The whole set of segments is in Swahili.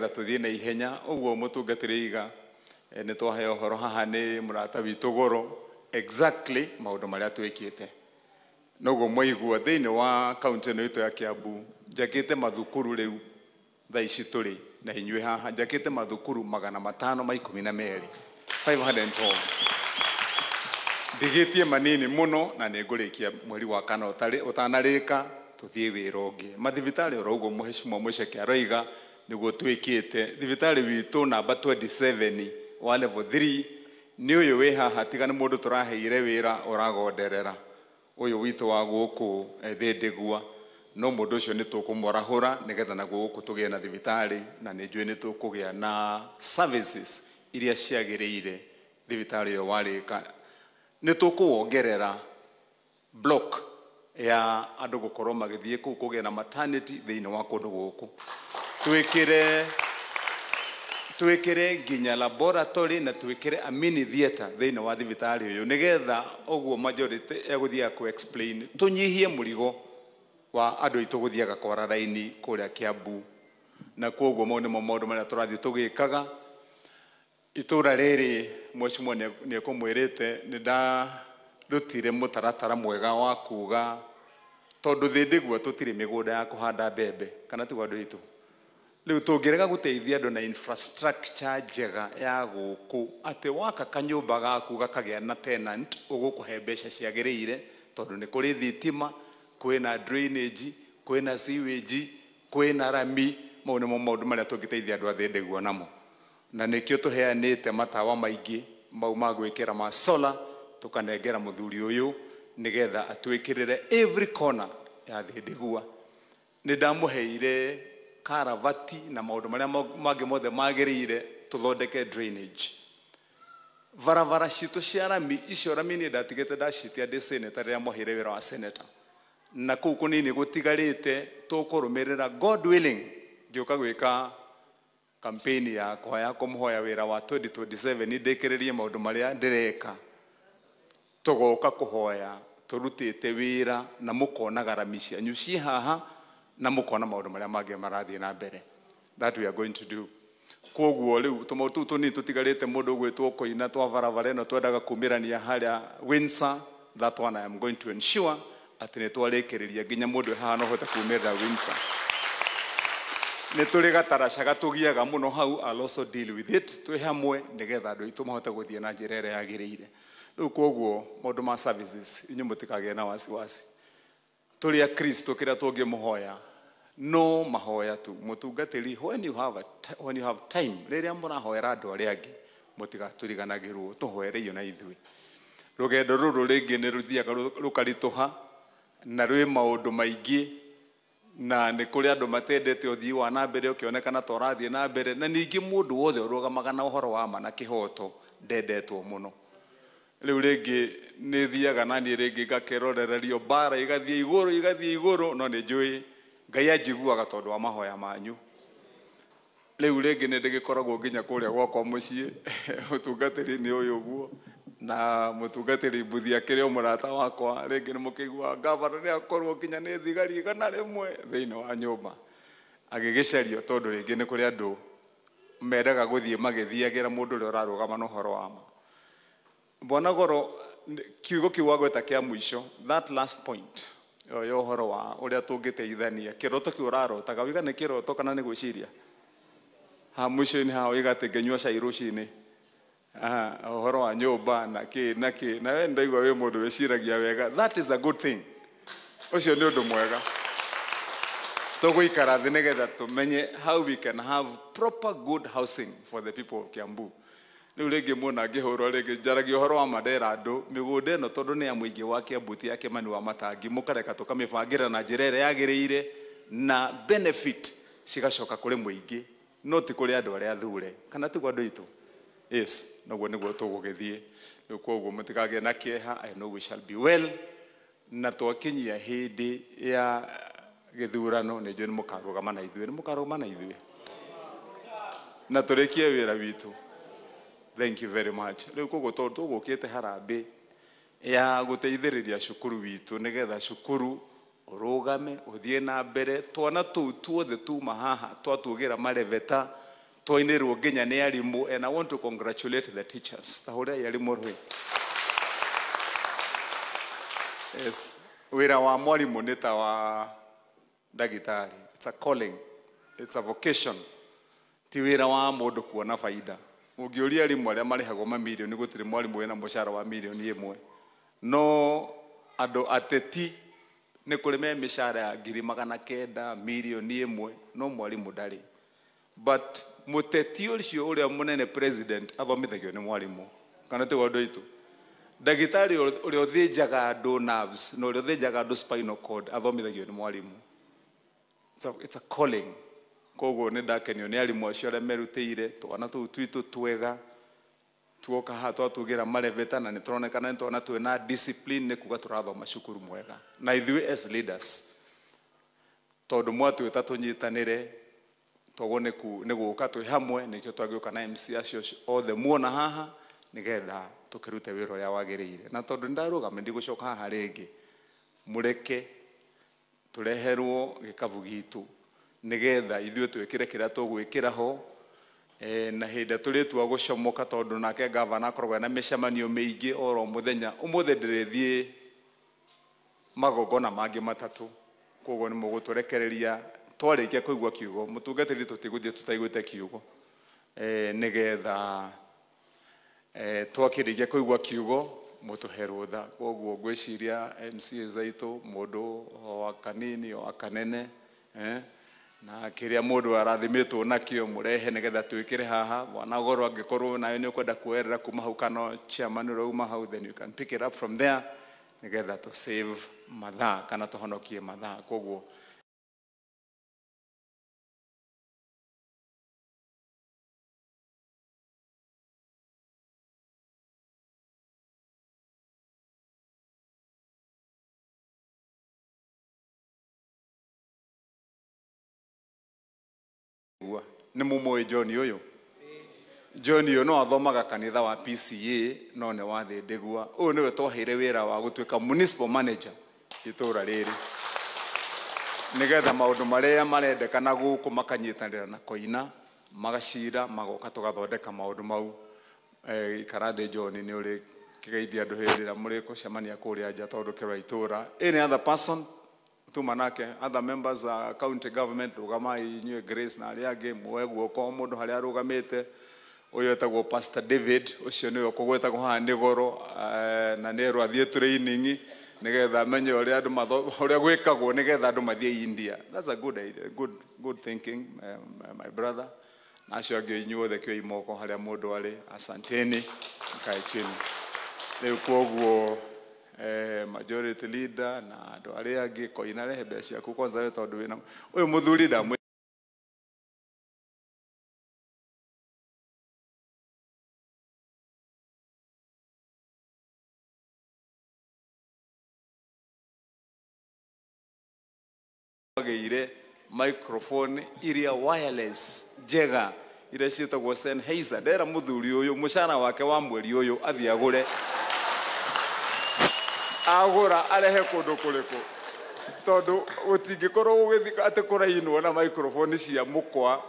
nigetha tuthie na ihenya uguo mutungatiri iga ni twaheo horo haha ni murata witu goro exactly maundu maria twikite noguo mwaigua thiini wa kaunti ino itu ya Kiambu njakite mathukuru riu thaa ici turi na inyue haha njakite mathukuru 512 512 ndigitie manini muno na ningurikia mweri wa kana utanarika tuthie wira ungi mathibitari oroguo muheshimiwa Mucheke aroiga niguo twikite thibitari witu namba 27 wa level 3 ni uyu wi haha tiga ni mundu turaheire wira uragonderera uyu witu wa guku Thindigua no mundu ucio ni tukumorahura nigetha na guku tugie na thibitari na ni njui ni tukugia na services iria ciagiriire thibitari yo warika ni tukuongerera block ya andu gukorwo magithie ku kugia na maternity thiini wa kundu guku twikire nginya laboratory na twikire a mini theater thiini wa thibitari uyu nigetha oguo majority eguthia ku explain tunyihie murigo wa andu itu guthiaga kwara raini kuria Kiambu na koguo mo nimo maundu maria turathie tugikaga itura riri mweshimwo ni kumwirite ni nda rutire mutaratara mwega wa kuga tondu Thindigua tutire migunda ya kuhanda mbembe kana ti andu itu riu tungirega guteithia andu na infrastructure njega ya guku ati waka kanyumba gaku gakagia na tenant ugukuhe mbeca ciagiriire tondu ni kuri thitima kwina drainage kwina sewage kwina rami mau nimo maundu maria tungiteithia andu a Thindigua namo na nikio tuheanite matawa maingi mau magwikira ma solar tukanengera muthuri uyu nigetha atwikirire every corner ya Thindigua ni ndamuheire karavati na maundu maria mangi mothe magiriire tuthondeke drainage varavara citu cia rami icio rami ni ndatigite ndacitia ndi senator ria muhire wira wa senator na kuu kunini gutigarite tukurumirira God willing ngioka gwika campaign ya kumhoya wira wa 2027 ndikiririe maundu maria ndireka tugoka kuhoya turutite wira na mukona garami cianyu ci haha na mukona maundu maria mangi marathie na mbere that we are going to do koguo riu tumotutu ni tutigarite mundu gwitwo koina twa varavara ino twendaga kumirania haria Windsor that one I am going to ensure ati ni twarikiriria nginya mundu haha no hote kumirira Windsor ni turi gataracaga tugiaga muno hau I'll also deal with it twi hamwe nigetha andu itu mahote guthie na njira ira yagiriire riu koguo maundu ma services inyu mutikage na wasiwasi turi a Kristo kira tungi muhoya no mahoya tu mutungatiri when you have time riria murahoera andu aria angi mutigatuliganagirwo tuhoereio na ithui rugendo ruru ringi ni ruthiaga rukarituha na rwi maundu maingi na ni kuri andu matendete uthii wa na mbere ukionekana torathie na mbere na ningi mundu wothe urugamaga na uhoro wa ma na kihoto ndendetwo muno riu ringi ni thiaga na ni ringi ngakerorererio bara igathie iguru no ni njui Ngai anjiguaga tondu wa mahoya manyu riu ringi ni ndigikoragwo nginya kuria gwakwa mucii mutungatiri ni uyu guo na mutungatiri mbuthia kirio murata wakwa ringi ni mukigua gavana ni akorwo nginya ni thigari igana rimwe thiini wa nyumba agigicario tondu ringi ni kuri andu mendaga guthie magithiagira mundu uri urarugama no horo wa ma Bwana Goro kiugo kiwagweta kia mwisho that last point yo horo wa uria tungiteithania kiroto kiurarota gawiga ni kiroto kana ni gwiciria ha mwisho ni ha igate ngenyua cai rucini horo wa nyumba na we ndaigua we mundu wiciragia wega that is a good thing ucio ni undu mwega tuguikara thi nigetha tumenye how we can have proper good housing for the people of Kiambu riu ringi muna ngihurwo ringi njaragia uhoro wa madera andu migunda ino tondu ni ya muingi wa Kiambu ti ya Kimani wa Matangi mukareka tukamibangira na njira ira yagiriire na benefit cigacoka kuri muingi no ti kuri andu aria athure kana ti andu itu yes naguo niguo tugugithie riu koguo mutikage na kieha I know we shall be well na twakinyia hindi ya githurano ni njui ni mukarugama na ithui na turikie wira witu. Thank you very much. Riu koguo tondu tugukite harambe ya guteithiriria cukuru witu nigetha cukuru urugame uthie na mbere twana tuothe tuma haha twatugira mareveta twainirwo nginya ni arimu, and I want to congratulate the teachers. Tahuria arimu rwe. Yes, wira wa mwalimu ni ta wa ndagitari. It's a calling, it's a vocation. Ti wira wa mundu kuona faida. Ungiuria arimu aria marihagwo mamilioni, gutiri mwalimu wina mushara wa milioni 1. No ando ateti ni kuri me mishara ya 900,000 milioni 1, no mwalimu ndari. But muteti ucio uria munene president athomithagio ni mwalimu. Kana ti wandu itu. Ndagitari uria uthinjaga andu nerves, no uria uthinjaga andu spinal cord athomithagio ni mwalimu. It's a calling. Koguo ni ndakenio ni arimu acio aria merutĩire, twana tuu twitu twega, tuoka ha twatugira mareveta na nituronekana ni twana twina discipline, ni kuga turathoma cukuru mwega. Na ithuĩ as leaders, tondu mwatwĩta tũnyitanĩre, toguo nĩ gũka twĩ hamwe, nĩkĩo twagĩũka na MC acio othe muona haha, nĩgetha tũkĩrute wĩra ũrĩa wagĩrĩire. Na tondu ndarũgama ndigũcoka haha rĩngĩ, mũreke tũreherwo gĩkabu gitũ, nĩgetha ithuĩ twĩkĩre kĩrĩa tũgwĩkĩra ho, na hĩndĩ tũrĩtua gũcomoka, tondu nake gavana akoragwo na mĩcemanio mĩingĩ oro mũthenya. Ũmũthĩ ndĩrĩthiĩ magongona mangĩ matatũ, koguo nĩ mũgũtũrekereria twarĩkia kũigua kiugo. Mũtungatĩri tũtigũthiĩ tũtaiguĩte kiugo, nĩgetha twakĩrĩkia kũigua kiugo mũtũhe rũtha. Koguo ngwĩciria MCAs aitũ, mũndũ wa kanini wa kanene, na kĩrĩa mũndũ arathimĩtwo nakĩo mũrehe, nĩgetha twĩkĩre haha. Wanagoro angĩkorwo nawe nĩ ũkwenda kuoerera kuma hau, kana chairman ũrĩa uma hau, then you can pick it up from there, nĩgetha to save mathaa kana tũhonokie mathaa. Koguo nĩ mũmũĩ John ũyũ. John ũyũ no athomaga kanitha wa PCA, no nĩ wa Thĩndĩgua. Ũyũ nĩwe twaheire wĩra wa gũtuĩka municipal manager itũũra rĩrĩ, nĩgetha maũndũ marĩa marendekana gũkũ makanyitanĩra na Koina, magacira, magoka tũgathondeka maũndũ mau. Ikarathĩ John nĩ ũrĩ kĩgeithia andũ hĩndĩ ĩrĩa mũrĩgũcemania kũrĩa nja, tondũ kĩrora itũũra. Any other person tumanake, other members of county government, rugamai inyuĩ Grace na arĩa angĩ, muoe guoko mũndũ harĩa arũgamĩte. Ũyũ etagwo Pastor David, ũcio nĩwe ũkũgwetagwo haha nĩ goro, na nĩerwo athiĩ training, nĩgetha amenye ũrĩa andũ ũrĩa gwĩkagwo, nĩgetha andũ mathiĩ India. That's a good idea, good thinking, my brother. Na acio angĩ inyuothe kĩoi moko harĩa mũndũ arĩ, asanteni, mkae chini. Rĩu koguo majority leader na andũ arĩa angĩ, Koina rehe mbeca ciaku kwanza, tondũ wĩna ũyũ mũthuri ndamwĩ gĩire microphone iria wireless njega, iria ciĩtagwo Sennheiser. Ndera mũthuri ũyũ mũcara wake wa mweri ũyũ athiĩ agũre, agũra arehe kũndũ kũrĩkũ, tondu gũtingĩkorwo gũgĩthika atĩ kũrainwo na microphone cia mũkwa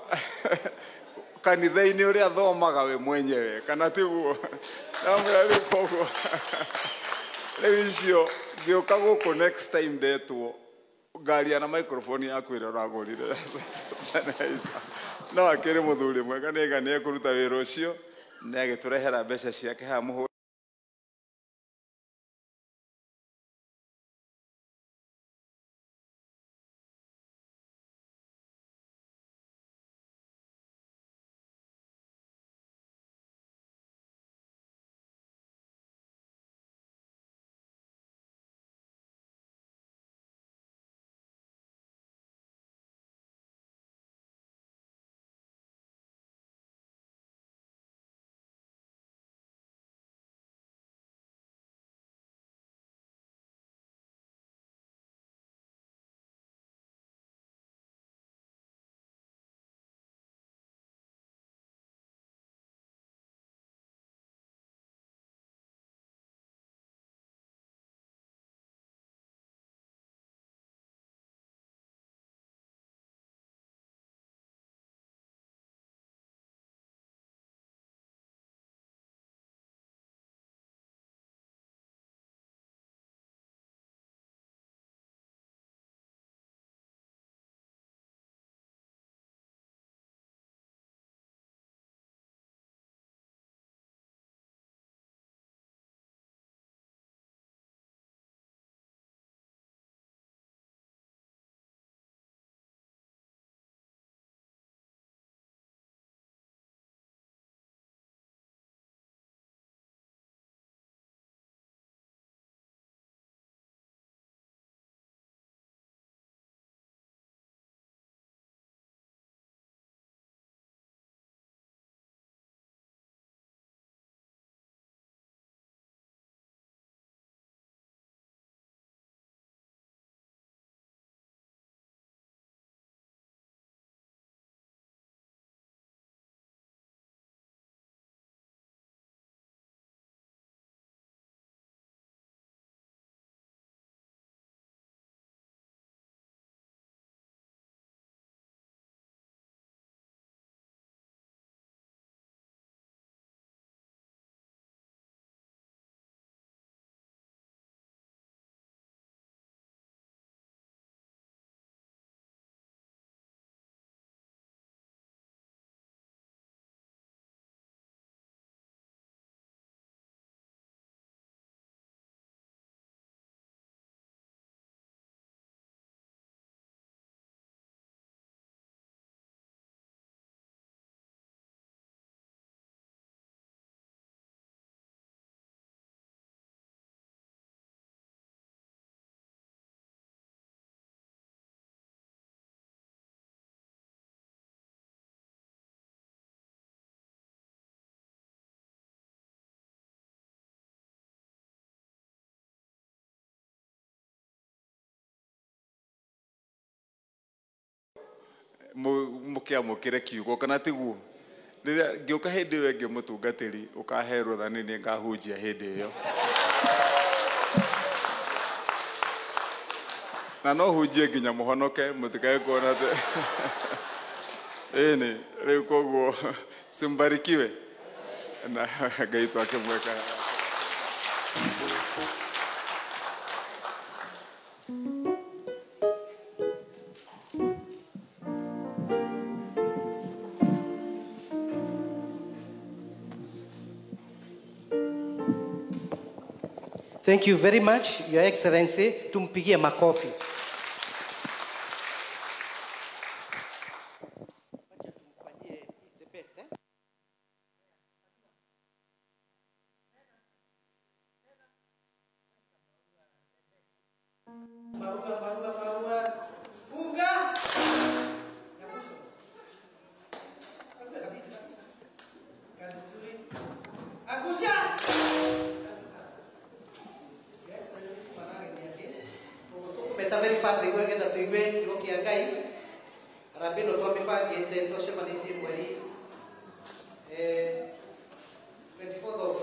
kanitha-inĩ ũrĩa athomaga we mwenyewe, kana tiguo. Rĩu koguo rĩu icio ngĩũka gũkũ next time ndetwo ngaria na microphone yaku ĩrĩa ũragũrire no akĩrĩ mũthuri mwega, nĩga nĩekũruta wĩra ũcio, nĩagĩtũrehera mbeca ciake haha mũhũri. mukiamukire kiugo kana tiguo riria ngioka hindi we ngi mutungatiri ukaherwo thani ni ngahunjia hindi iyo na no hunjie nginya muhonoke mutikae kuona ene riu koguo simbarikiwe na Ngai twake mweka. Thank you very much, Your Excellency. Tumpigie makofi. Very fast, we go get that we wait, look here, guy. Rabino Tomifa get the Toshamaniti Wari 24th of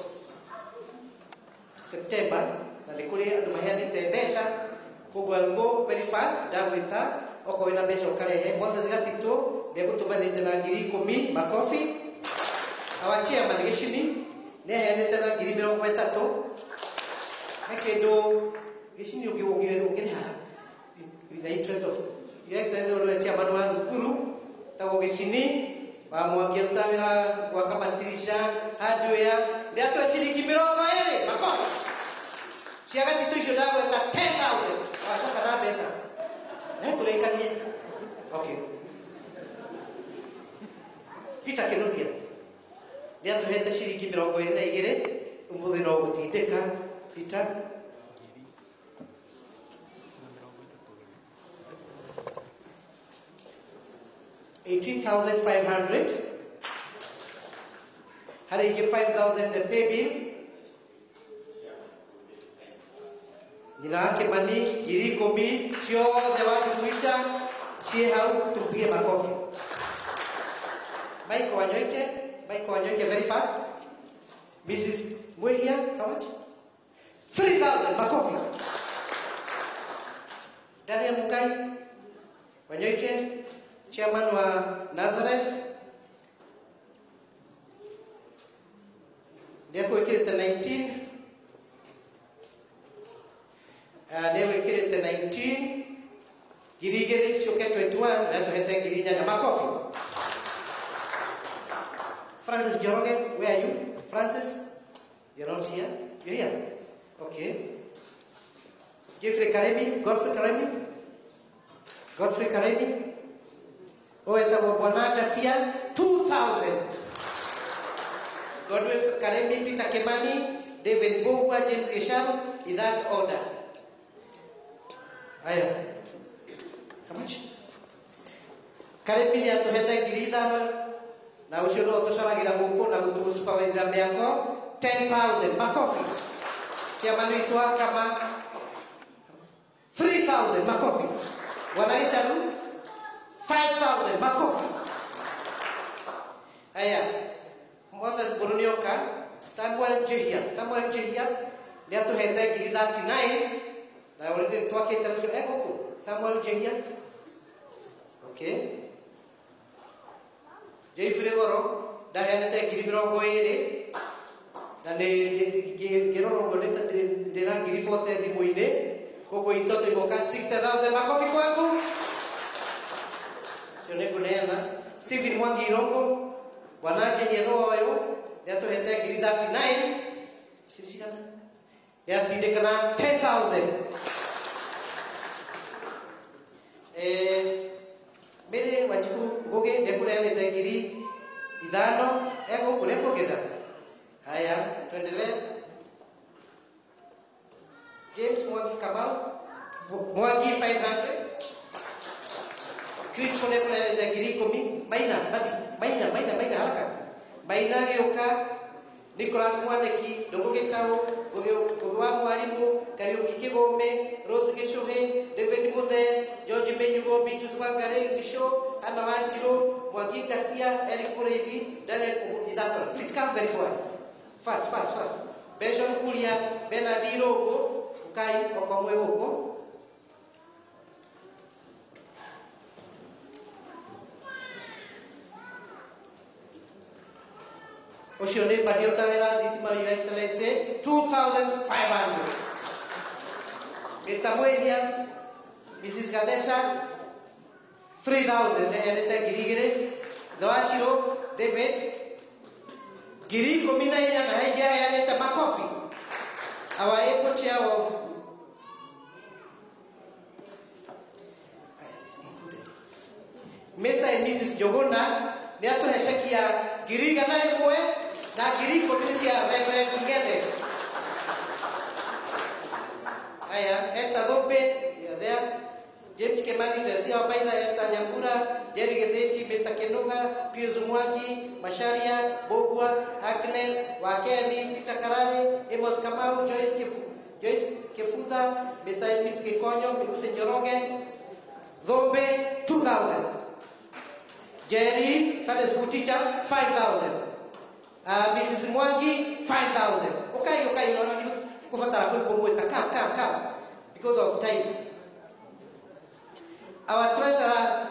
September. Nalikuli Dumahani Tebesha, who will go very fast down with her. Oko in a base of Kare, Moses Gatito, they go to Banitana Giri Kumi, Makofi, our chairman Gishimi, Nehanetana Giribiro Wetato. I can do Gishini Ugi. With the interest of Your Excellency already chairman wa Zukuru tawo gishini bamwangia rutamira gwakamatisha hardware ndio shilingi 20 makosa ciagati tuicio ndagweta 10,000 wacoka na mbeca turekanie okay Peter Kinuthia ndio tuhete shilingi 22 umuthi no gutindika Peter 18,500. How do you give 5,000 the pay bill? Nina Kemani, Giri Komi, Chio, the Wajuisha, she how to pay my coffee. Mike Wanyoke, very fast. Mrs. Muia, how much? 3,000 my coffee. Daniel Mukai, Wanyoke. Chairman wa Nazareth Neko ikirite 19 Neko ikirite 19 Girigiri shoke 21 na tuhete girinya makofi Francis Joroge, where are you? Francis? You're not here? You're here? Okay. Godfrey Karemi Oeta Bwana Tia 2,000. Godwin Karemi, Peter Kemani, David Bogwa, James Geshal, in that order. Aya. How much? Karemi ya tuheta girida na ushuru otoshala muko na kutu supervisor miako 10,000 makofi. Chairman wetu kama 3,000 makofi. Wanaisalu 5,000 makofi. Aya. Moses Borunioka, Samuel Jehia. Dia tu hete girida 39. Na wale tu ake terus eko Samuel Jehia. Okay. Jai Fregoro, dah hete giribro goere. Dan gero rongoleta de la girifote di muine. Koko ito tu ikoka 60,000 makofi kwaku. Stephen Mwangi Rongo, wanaje yeno wayo, dia tu hete girida 39. Sisi kana. Dia tinde kana 10,000. Mere wajibu goge dekule hete giri idano ego kulepo keda. Haya, tuendelee. James Mwangi Kamau, Mwangi 500. Chris kone hete giri komi, maina haraka. Maina geoka, Nicholas Mwaneki, Dogo Getao, Gogowa Mwalimu, Kariuki Kigome, Rose Geshohe, David Muthe, George Menyugo, Bitus Wangare, Tisho, Hana Wanjiro, Mwangi Katia, Eric Kureithi, Daniel Idato. Please come very forward. Fast. Benjamin Kulia, Benadiro, Kai, Okomweko. Oshone Padiota Vera, Ditima, Your Excellency, 2,500. Mr. Moedia, Mrs. Gadesha, 3,000. Anita Girigere, Doashiro, David, Giri Komina Yana, Anita Makofi. Our eco chair of Mr. and Mrs. Jogona, Niato Heshakia, Giri Ganare Poe, na Giri Komisia, Reverend together. Aya, esta dope, ya there. James Kemani, Tesia Baida, esta Nyambura, Jerry Gezeti, Mr. Kenuga, Pius Mwaki, Masharia, Bogwa, Agnes, Wakeni, Peter Karani, Emos Kamau, Joyce Kefuda, Mr. and Miss Kikonyo, Mikuse Joroge, Zobe, 2,000. Jerry, Sunday school teacher, 5,000. Mrs. Mwangi, 5,000. Okay, you know, come. Because of time. Our treasurer,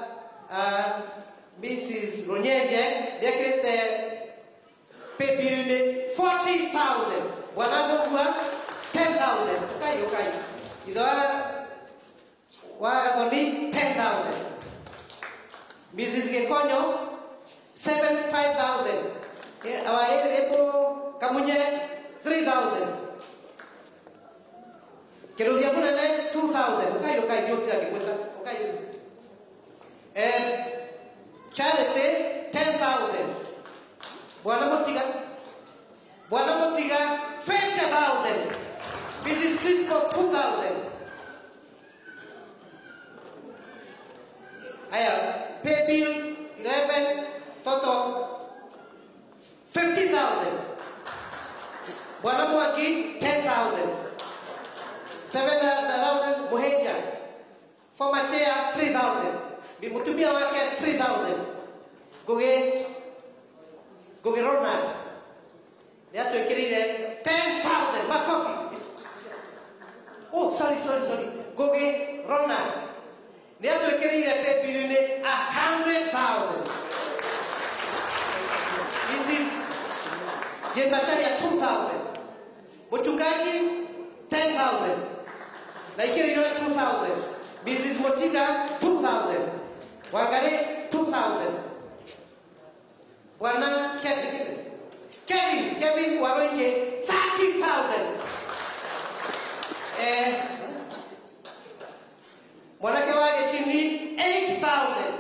Mrs. Ronyeje, they create pay period 40,000. Wanabugwa 10,000. Okay. Only 10,000. Mrs. Gekonyo 5,000. Our Epo Kamunye 3,000. Kerudia Punane 2,000. Okay. And charity 10,000. Buana Motiga 50,000. Mrs. Crispo 2,000. Pay bill 11 total 50,000. Buana Mwaki 10,000. 7,000 Muheja. For Matea 3,000. Bimutumia wake 3,000. Goge Ronald. Niato ekirire 10,000. Makofi. Oh, sorry. Goge Ronald. Niato ekirire pepirine 100,000. This is Jenbasaria 2,000. Muchungaji 10,000. Naikirire 2,000. Mrs. Motiga 2,000. Wangare 2,000. Wana Kevin Waroinge 30,000. Mwanake wake Shini 8,000.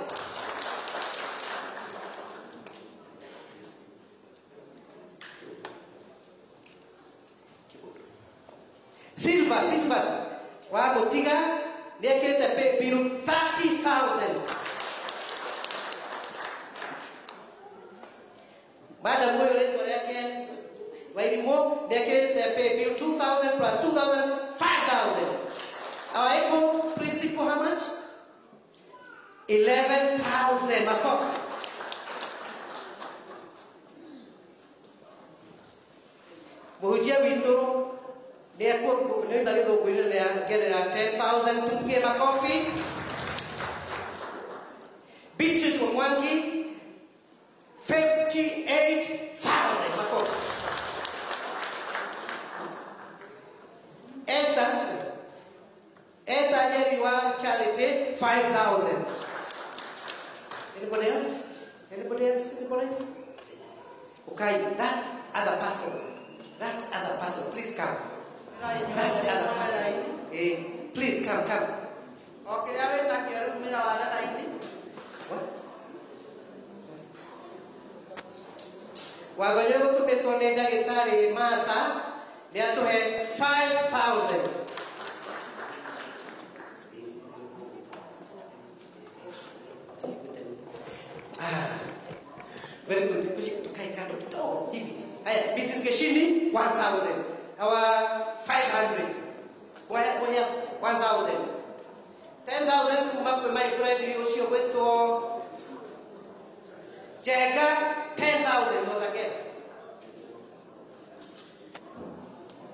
Silva wa Motiga nekirete pay bill 30,000. Madam Moyore Koreake Wairimo nekirete pay bill 2,000 plus 2,000 5,000. Our Echo principal how much? 11,000. Makok. Mohujia Wito Airport, get 10,000 to get my coffee. Beaches from Wangi, 58,000 my coffee. Esther Jeriwa Charity, 5,000. Anybody else? Okay, that other person, please come. Please come. Okay, I will not hear me now. What? Wagonyo to betoneda gitari Martha, they have to have 5,000. Very good. Mrs. Geshini, 1,000. Our 500. 1,000. 10,000 come up with my friend Yoshio Weto, Jega, 10,000 was a guest.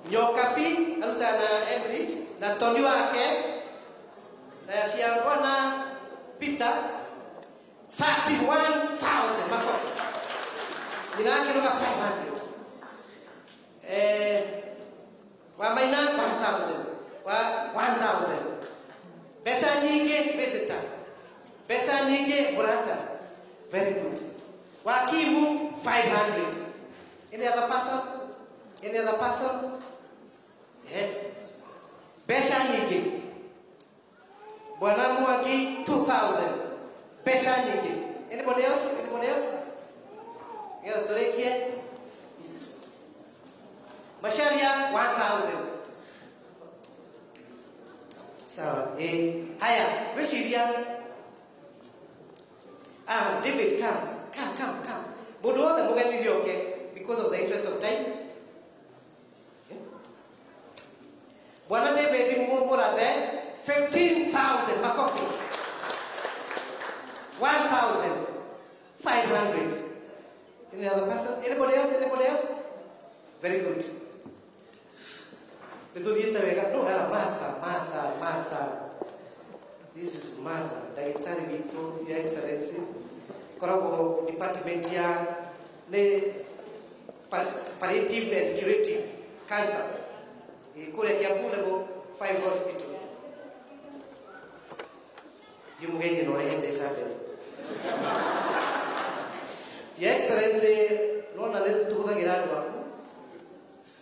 Nyokafi, aluta na Emily, na Tony wake, na Shiangwana Peter, 31,000 makofi. Ninaki nuka 500. Wamaina 1,000. 1,000. Besa nyingi visitor. Besa nyingi buraka. Very good. Wakimu 500. Any other person? Any other person? Yeah. Besa nyingi. Bwana Mwaki 2,000. Besa nyingi. Anybody else? Anybody else? Yeah, Torekie. Masharia 1,000. Sawa. Haya, Masharia. David, come. Bodo the Mugan will okay because of the interest of time. Bwana David Mumura there, 15,000 makofi. 1,500. Any other person? Anybody else? Anybody else? Very good. No, Martha. This is Martha. Daitari Victor, Your Excellency. Korabo department ya palliative and curative cancer. Kule Kiambu 5 hospital. Yumgenye no rehende sabe. Your Excellency, nona letu tukuthagira andu aku.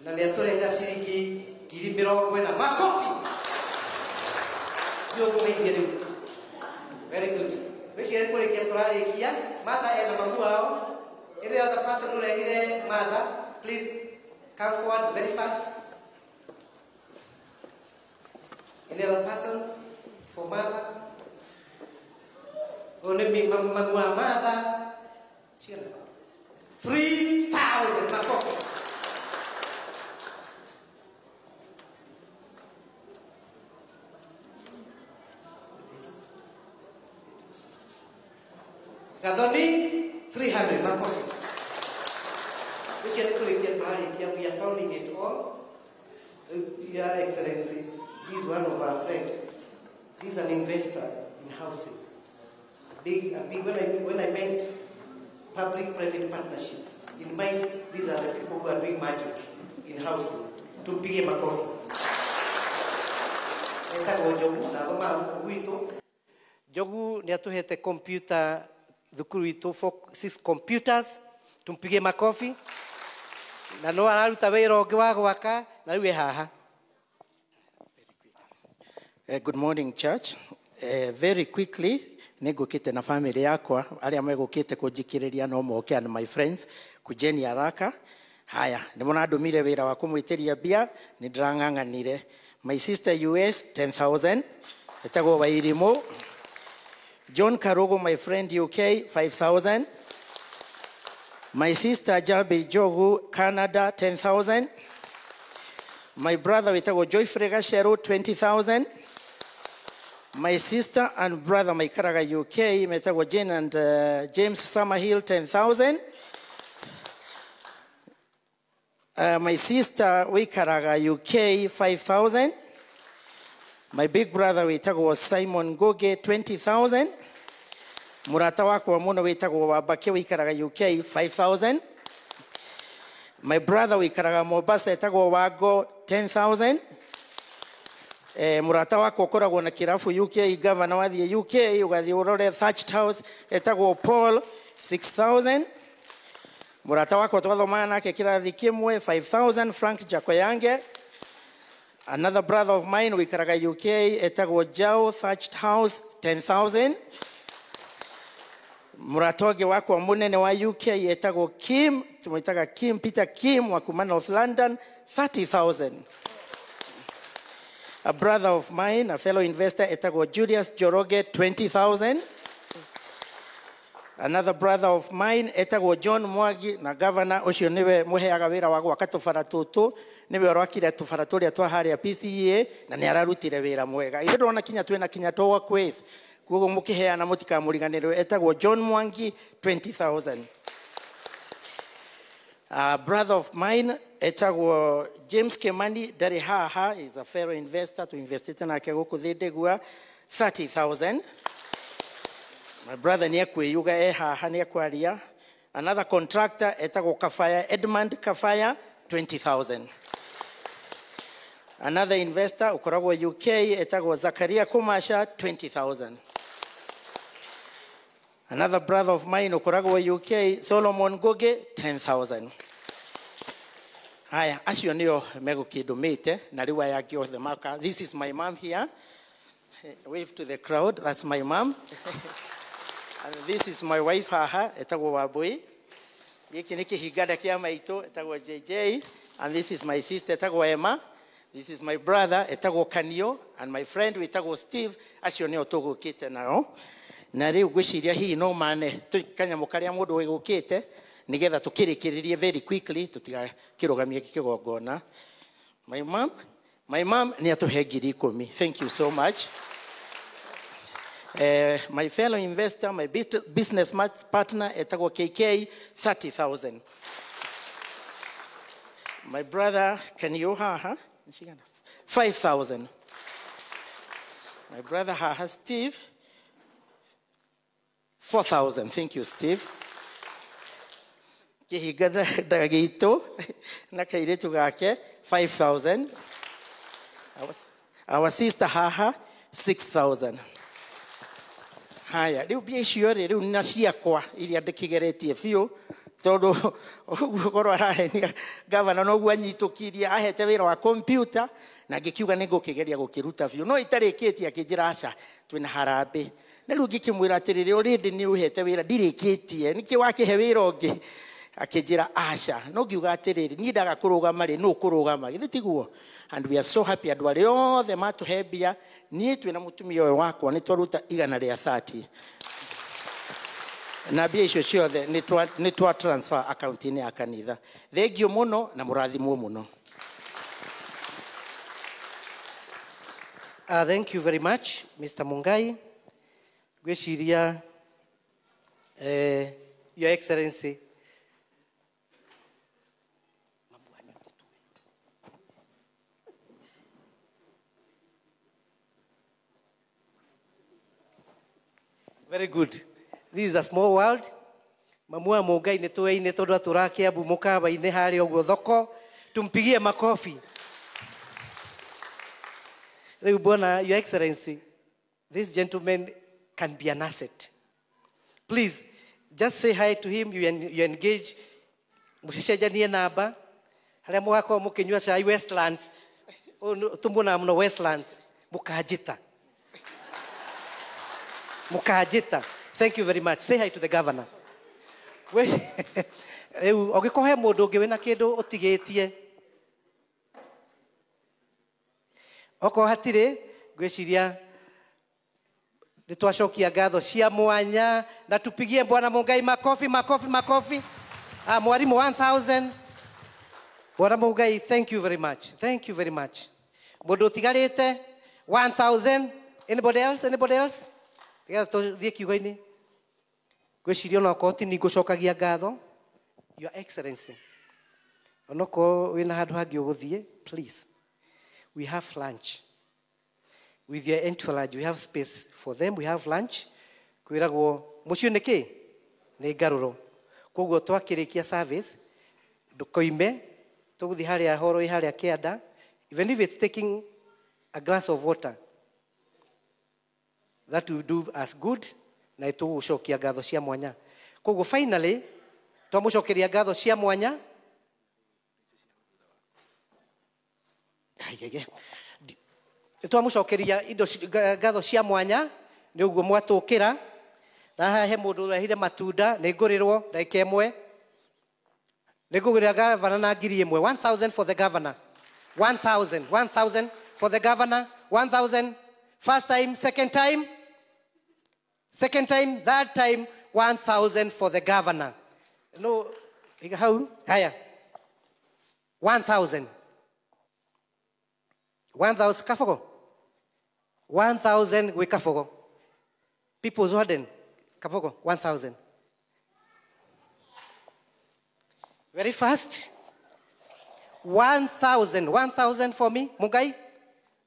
Na niaturenga ciringi 70,000 makofi. Very good. Which is going to here. Mother and Mamuao. Any other person who like it, Mother, please come forward very fast. Any other person for Mother? Only me, Mamua, Mother. 3,000 makofi. Gazoni 300 makofi. Which is we are counting it all. Your Excellency, he is one of our friends. He is an investor in housing. When I meant public-private partnership, in mind, these are the people who are doing magic in housing. To pay makofi. Jogu ni atuhete computer. Thukuru itu 6 computers tumpige makofi na no araruta wira ungi wa gwaka na riu haha. Good morning church. Very quickly nigukite na family yakwa aria megukite kujikiriria no moke and my friends kujeni haraka. Haya nimona ndumire wira wa kumwitiria bia ni ndranganganire. My sister US 10,000 etagwo Wairimu. John Karogo, my friend UK, 5,000. My sister Jabe Jogu, Canada, 10,000. My brother Witago Joy Fregashero, 20,000. My sister and brother Maikaraga UK, Metago Jane and James Summerhill, 10,000. My sister Wikaraga UK, 5,000. My big brother witagwo Simon Goge 20,000. Murata wako wa muno witagwo Wabake wikaraga UK 5,000. My brother wikaraga Mombasa witagwo Wago 10,000. Murata wako ukoragwo na kirafu UK governor wa the UK ugathi urore Thatched House witagwo Paul 6,000. Murata wako twathomana nake kirathi kimwe 5,000 Frank Jakoyange. Another brother of mine, wikaraga UK, etagwo Jao Thatched House, 10,000. Muratoge wako munene wa UK, etagwo Kim, tumwitaga Kim, Peter Kim, wa North London, 30,000. A brother of mine, a fellow investor, etagwo Julius Joroge, 20,000. Another brother of mine, etagwo John Mwagi, na governor, ucio niwe muheaga wira wa gwaka tufara tutu, niwe orwakire tufara turia twa haria PCEA, na ni ararutire wira mwega. Ithirona kinya twina kinya twa quiz. Kugo mukiheana mutikamuriganirwe. Etagwo John Mwangi, 20,000. Brother of mine, etagwo James Kemani, dari haha, is a fellow investor to invest in Akegoku Thedegua, 30,000. My brother Niekwe Yuga haha Niekwaria. Another contractor, etagwo Kafaya, Edmund Kafaya, 20,000. Another investor, Ukoragwa UK, etagwo Zakaria Kumasha, 20,000. Another brother of mine, Ukoragwa UK, Solomon Goge, 10,000. Haya, acio nio megukindumite na riwa yake of the marker. This is my mom here. Wave to the crowd. That's my mom. And this is my wife haha, etagwo Wabui. Giki ni kihigada kia maito, etagwo JJ. And this is my sister, etagwo Emma. This is my brother, etagwo Kanio, and my friend etagwo Steve. Acio nio tugukite nao. Na riu gwiciria hi no mane kanyamo karia mundu wigukite nigetha tukirikiririe very quickly tutigakirugamia kigongona. My mom ni atuhe ngiri 10. Thank you so much. My fellow investor, my business partner etagwo KK, 30,000. My brother Kanioha 5,000. My brother haha Steve, 4,000. Thank you, Steve. Kihigada dagito nakairetu gake 5,000. Our sister haha 6,000. Haya, riu bia icio riu na ciakwa iria ndikigeretie fiu tondu gukoro arahenia governor no guanyitukiria ahete wira wa computer na ngikiuga ningukigeria gukiruta fiu no itarikitie akinjira aca twina harambe na riu ngikimwira atiriri already ni uhete wira ndirikitie niki wakihe wira ungi akinjira aca no ngiuga atiriri ni ndaga kurugama ri no kurugama githitiguo. And we are so happy andu ari othe matuhebia ni twina mutumia uyu wakwa ni twaruta 130 na bia icio ciothe ni twa transfer account ini ya kanitha. Thengio muno na murathimwo muno. Thank you very much, Mr. Mungai. Gweciria, Your Excellency. Very good. This is a small world. Mamua Mungai ni tuweine tondu aturake abu mukaba-ini hari oguo thoko. Tumpigie makofi. Riu bwana, Your Excellency, this gentleman can be an asset. Please, just say hi to him. You engage. Musicejanie namba. Haria mugako mukinyua cai Westlands. Tumbona muno Westlands. Mukajita. Mukajita. Thank you very much. Say hi to the governor. Ogikohe mundu ungi wina kindu utigitie. Oko hatire gwiciria nitwacokia ngatho cia mwanya na tupigie bwana Mungai makofi. Mwarimu 1,000. Bwana Mungai, thank you very much. Thank you very much. Mundu utigarite 1,000. Anybody else? Tiga tuthie kiugo-ini. Gwiciria no koti ni ngucokagia ngatho. Your Excellency. Onoko wina handu hangi uguthie, please. We have lunch. With your entourage, we have space for them. We have lunch. Kwiragwo mucio niki ni ngaruro. Koguo twakirikia service ndukoime tuguthi haria horo haria kianda, even if it's taking a glass of water, that will do us good na itugucokia ngatho cia mwanya. Koguo finally twamucokeria ngatho cia mwanya. Twamucokeria indo ngatho cia mwanya ni uguo mwatukira na hahe mundu urahire matunda ni ngurirwo ndaika imwe ni ngugurira governor na ngiri imwe. 1,000 for the governor. 1,000 for the governor. 1,000 first time, second time, third time. 1,000 for the governor. No, how? Haya. 1,000 kafogo. 1,000 we kafogo. People's Warden, Kapogo, 1,000. Very fast. 1,000. 1,000 for me, Mugai.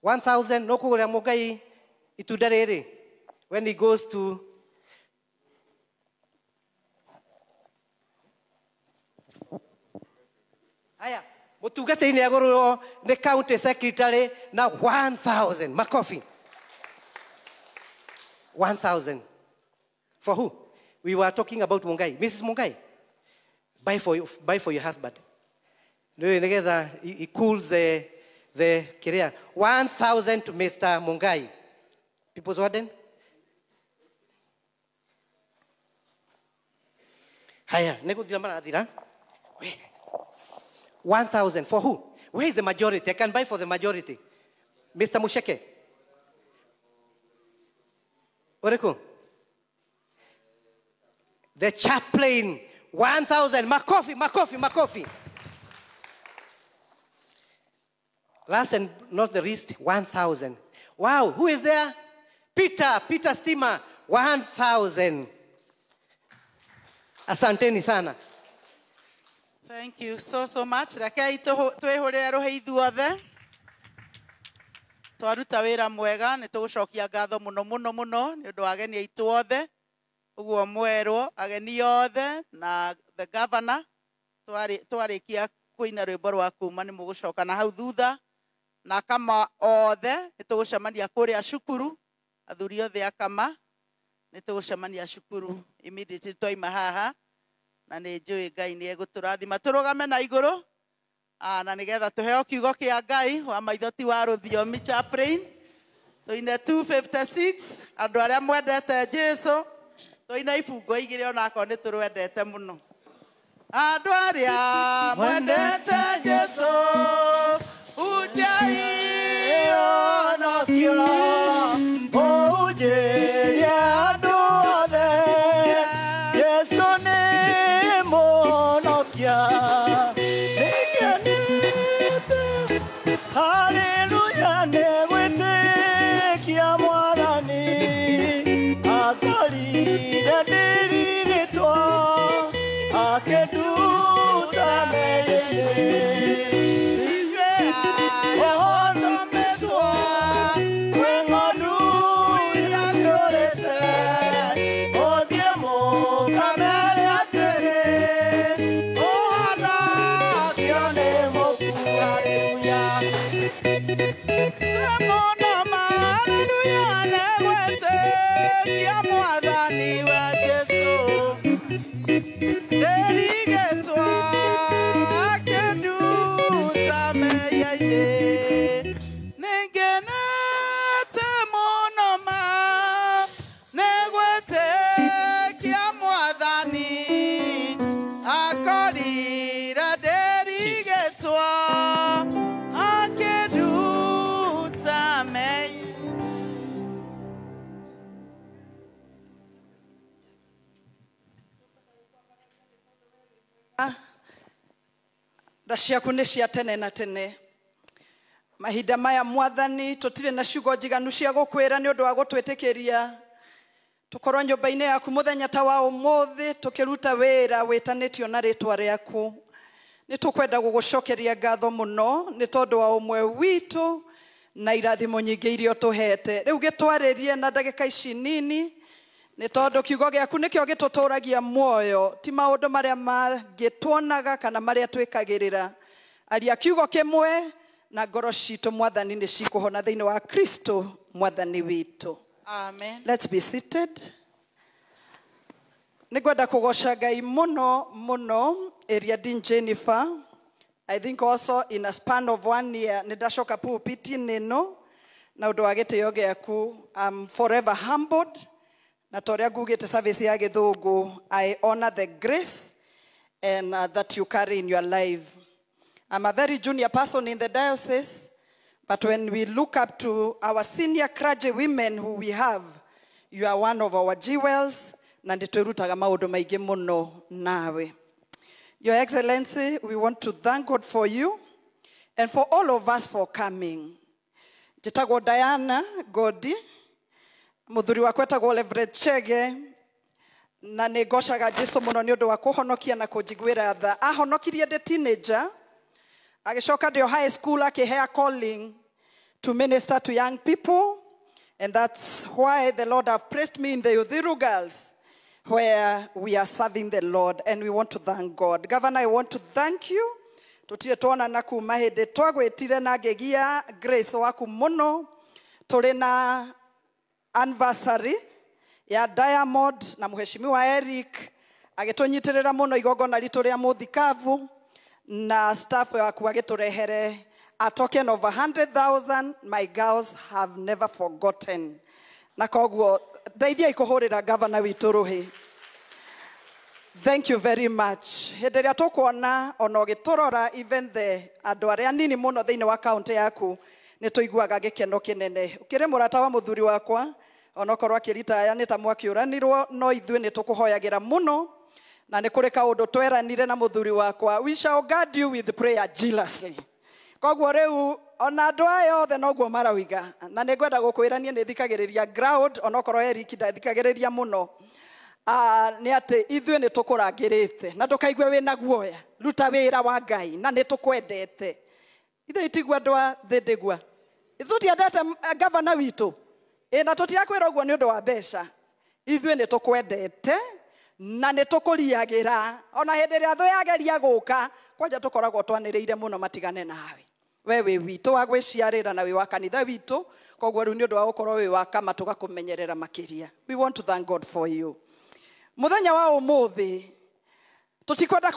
1,000. No kura Mugai. Itudarere. When he goes to Aya, mutugate ni agoro the county secretary na 1,000. Makofi. 1,000. For who? We were talking about Mungai. Mrs. Mungai, buy for your husband. Together, he cools the career. 1,000 to Mr. Mungai. People's Warden. Haya, nego dilambana adira. 1,000 for who? Where is the majority? I can buy for the majority. Mr. Musheke. Oreku. The chaplain. 1,000. Makofi. Last and not the least, 1,000. Wow, who is there? Peter Stima. 1,000. Asanteni sana. Thank you so much. Rekei twihurire ruhe ithuothe. Twaruta wira mwega ni tugucokia ngatho muno ni undu ageni aitu othe. Uguo mwerwo ageni othe na the governor twarikia kuina rwimbo rwa kuma ni mugucoka na hau thutha na kama othe ni tugucemania kuria cukuru athuri othe akama ni tugucemania cukuru immediately twaima haha na nĩ njũĩ Ngai nĩ egũtũrathima tũrũgame na igũrũ na nĩgetha tũheo kiugo kĩa Ngai wa maitho ti wa rũthiomi chaplain tũine 256 andũ arĩa mwendete Jesũ tũine ibungo igĩrĩ onako nĩ tũrwendete mũno andũ arĩa mwendete Jesũ ujai onokio ujĩrie andũ othe Jesũ nĩ Hallelujah, negwĩtĩkia Mwathani akorire ndĩrigĩtwo akĩnduta mehia-inĩ ahonometwo kwĩ ng'ondu iria ciũrĩte ũthiĩ mũkamere atĩrĩ tha ciaku nĩ cia tene na tene mahinda maya Mwathani tũtirĩ na ciugo njiganu cia gũkwĩra nĩ ũndũ wa gũtwĩtĩkĩria tũkorwo nyũmba-inĩ yaku mũthenya ta wa ũmũthĩ tũkĩruta wĩra wĩtanĩtio na rĩtwa rĩaku nĩ tũkwenda gũgũcokeria ngatho mũno nĩ tondũ wa ũmwe witũ na irathimo nyingĩ iria ũtũhete rĩu gĩtwarĩrie na ndagĩka ici nini nĩ tondũ kiugo gĩaku nĩkĩo gĩtũtũragia muoyo ti maũndũ marĩa mangĩtuonaga kana marĩa twĩkagĩrĩra aria kiugo kĩmwe na ngoro citũ Mwathani nĩ cikũhona thĩinĩ wa Kristo Mwathani witũ. Amen. Let's be seated. Nĩngwenda kũgoca Ngai mũno area Dean Jennifer. I think also in a span of 1 year nĩndacoka pulpit-inĩ ĩno na ũndũ wa gĩtĩo gĩaku. I'm forever humbled. Na toria ngugĩte service ya gĩthũngũ I honor the grace and that you carry in your life. I'm a very junior person in the diocese, but when we look up to our senior clergy women who we have, you are one of our jewels, na nditwirutaga maundu maingi muno nawe. Your Excellency, we want to thank God for you and for all of us for coming. Jitagwo Diana Godi, muthuri wa kwetagwo Reverend Chege na nä ngocaga Jesu muno nä å ndå wa kå honokia na kå njiguä tha ahonokirie ndä teenager agĩcoka ndĩ o high school akĩhea calling to minister to young people, and that's why the Lord have placed me in the Uthiru Girls where we are serving the Lord, and we want to thank God. Governor, I want to thank you. Tutire tuonana kuma hĩndĩ twagwĩtire na ngĩgia Grace waku mũno. Tũrĩ na anniversary ya Diamond na Mheshimiwa Eric agĩtũnyitĩrĩra mũno igongona ritũ rĩa mũthikavu, na staff waku agĩtũrehere a token of 100,000. My girls have never forgotten. Na koguo ndeithia ikũhũrĩra governor witũ rũhĩ. Thank you very much. Hĩndĩ ĩrĩa tũkuona ona ũgĩtũrora even the andũ arĩa nini mũno thĩinĩ wa kaunti yaku nĩ tũiguaga gĩkeno kĩnene. Ũkĩrĩ mũrata wa mũthuri wakwa ona okorwo akĩritaya nĩ ta mwakĩũranirwo, no ithuĩ nĩ tũkũhoyagĩra mũno na nĩ kũrĩ kaũndũ tweranire na mũthuri wakwa. We shall guard you with prayer jealously. Koguo rĩu ona andũ aya othe noguo marauga, na nĩ ngwenda gũkwĩrania nĩ thikagĩrĩria ground ona okorwo Eric ndathikagĩrĩria mũno. Nĩ atĩ ithuĩ nĩ tũkũrangĩrĩte na ndũkaigue wĩna guoya, ruta wĩra wa Ngai na nĩ tũkwendete. Ithuĩ itigua andũ a thĩ ndĩgua, ithuĩ tiendete governor witũ, na tũtirakwĩra ũguo nĩ ũndũ wa mbeca. Ithuĩ nĩ tũkwendete na nĩ tũkũriagĩra ona hĩndĩ ĩrĩa thũ yageria gũka, kwanja tũkoragwo twanĩrĩire mũno matigane nawe. We wĩ witũ wa gwĩciarĩra na wĩ wa kanitha witũ, koguo rĩu nĩ ũndũ wa gũkorwo wĩ wa kama tũgakũmenyerera makĩria. We want to thank God for you. Muthenya wa ũmũthĩ tũtikwenda